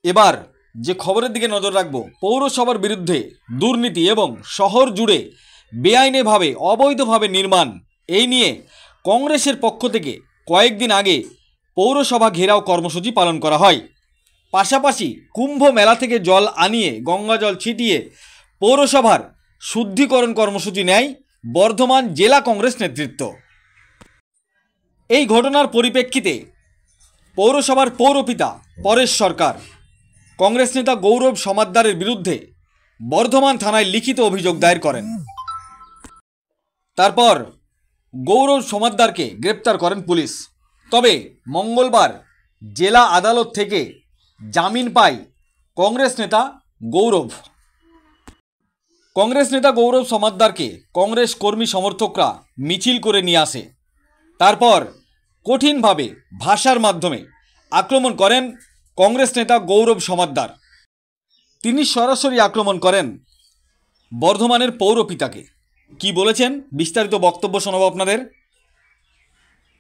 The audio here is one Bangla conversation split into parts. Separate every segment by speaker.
Speaker 1: এবার যে খবরের দিকে নজর রাখব, পৌরসভার বিরুদ্ধে দুর্নীতি এবং শহর জুড়ে বেআইনিভাবে অবৈধভাবে নির্মাণ, এই নিয়ে কংগ্রেসের পক্ষ থেকে কয়েকদিন আগে পৌরসভা ঘেরাও কর্মসূচি পালন করা হয়। পাশাপাশি কুম্ভ মেলা থেকে জল আনিয়ে গঙ্গা জল ছিটিয়ে পৌরসভার শুদ্ধিকরণ কর্মসূচি নেয় বর্ধমান জেলা কংগ্রেস নেতৃত্ব। এই ঘটনার পরিপ্রেক্ষিতে পৌরসভার পৌরপিতা পরেশ সরকার কংগ্রেস নেতা গৌরব সমাদ্দারের বিরুদ্ধে বর্ধমান থানায় লিখিত অভিযোগ দায়ের করেন। তারপর গৌরব সমাদ্দারকে গ্রেপ্তার করেন পুলিশ। তবে মঙ্গলবার জেলা আদালত থেকে জামিন পায় কংগ্রেস নেতা গৌরব। কংগ্রেস নেতা গৌরব সমাদ্দারকে কংগ্রেস কর্মী সমর্থকরা মিছিল করে নিয়ে আসে। তারপর কঠিনভাবে ভাষার মাধ্যমে আক্রমণ করেন কংগ্রেস নেতা গৌরব সমাদ্দার। তিনি সরাসরি আক্রমণ করেন বর্ধমানের পৌরপিতাকে। কি বলেছেন বিস্তারিত বক্তব্য শোনাবো আপনাদের।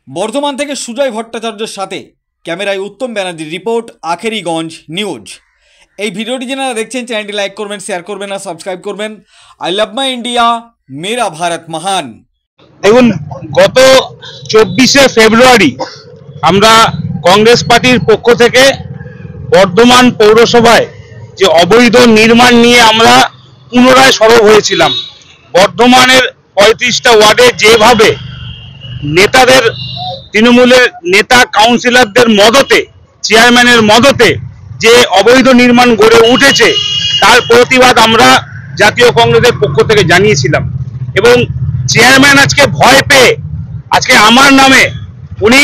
Speaker 1: বর্ধমান থেকে সুজয় ভট্টাচার্যের সাথে ক্যামেরায় উত্তম ব্যানার্জির রিপোর্ট, আখেরিগঞ্জ নিউজ। এই ভিডিওটি যারা দেখছেন চ্যানেলটি লাইক করবেন, শেয়ার করবেন আর সাবস্ক্রাইব করবেন। আই লাভ মাই ইন্ডিয়া, মেরা ভারত মহান।
Speaker 2: দেখুন, গত 24শে ফেব্রুয়ারি আমরা কংগ্রেস পার্টির পক্ষ থেকে বর্ধমান পৌরসভায় যে অবৈধ নির্মাণ নিয়ে আমরা পুনরায় সরব হয়েছিলাম। বর্ধমানের 35টা ওয়ার্ডে যেভাবে নেতাদের, তৃণমূলের নেতা কাউন্সিলরদের মদতে, চেয়ারম্যানের মদতে যে অবৈধ নির্মাণ গড়ে উঠেছে, তার প্রতিবাদ আমরা জাতীয় কংগ্রেসের পক্ষ থেকে জানিয়েছিলাম। এবং চেয়ারম্যান আজকে ভয় পেয়ে আজকে আমার নামে উনি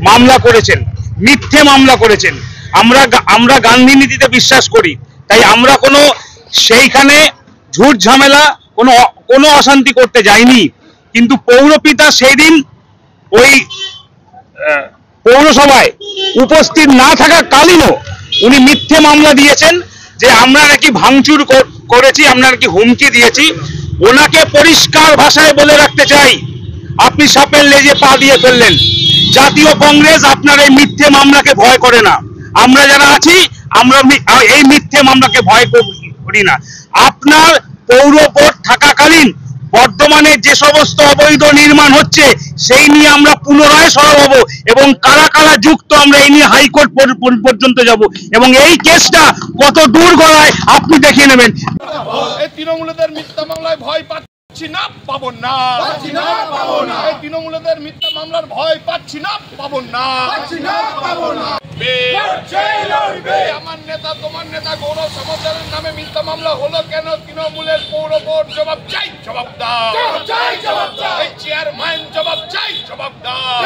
Speaker 2: মামলা করেছেন, মিথ্যে মামলা করেছেন। আমরা গান্ধী নীতিতে বিশ্বাস করি, তাই আমরা কোনো সেইখানে ঝুট ঝামেলা কোনো অশান্তি করতে যাইনি। কিন্তু পৌরপিতা সেই দিন ওই পৌরসভায় উপস্থিত না থাকাকালীনও উনি মিথ্যে মামলা দিয়েছেন যে আমরা নাকি ভাঙচুর করেছি, আমরা নাকি হুমকি দিয়েছি। ওনাকে পরিষ্কার ভাষায় বলে রাখতে চাই, আপনি সাপের লেজে পা দিয়ে ফেললেন। জাতীয় কংগ্রেস আপনার এই মিথ্যে মামলাকে ভয় করে না। আমরা যারা আছি আমরা এই মিথ্যে মামলাকে ভয় করি না। আপনার পৌর বোর্ড থাকাকালীন বর্তমানে যে সমস্ত অবৈধ নির্মাণ হচ্ছে সেই নিয়ে আমরা পুনরায় সরব হব এবং কারা কারা যুক্ত আমরা এই নিয়ে হাইকোর্ট পর্যন্ত যাব এবং এই কেসটা কত দূর গড়ায় আপনি দেখে নেবেন।
Speaker 3: এই তৃণমূলদের মিথ্যা মামলায় ভয় পাচ্ছি না, পাবো না। এই তৃণমূলদের মিথ্যা মামলার ভয় পাচ্ছি না, পাবো না। আমার নেতা, তোমার নেতা গৌরব সমাদ্দারের নামে মিথ্যা মামলা হলো কেন? তৃণমূলের পৌর বোর্ড জবাব চাই, জবাব দাও। এই চেয়ারম্যান জবাব চাই, জবাব দাও।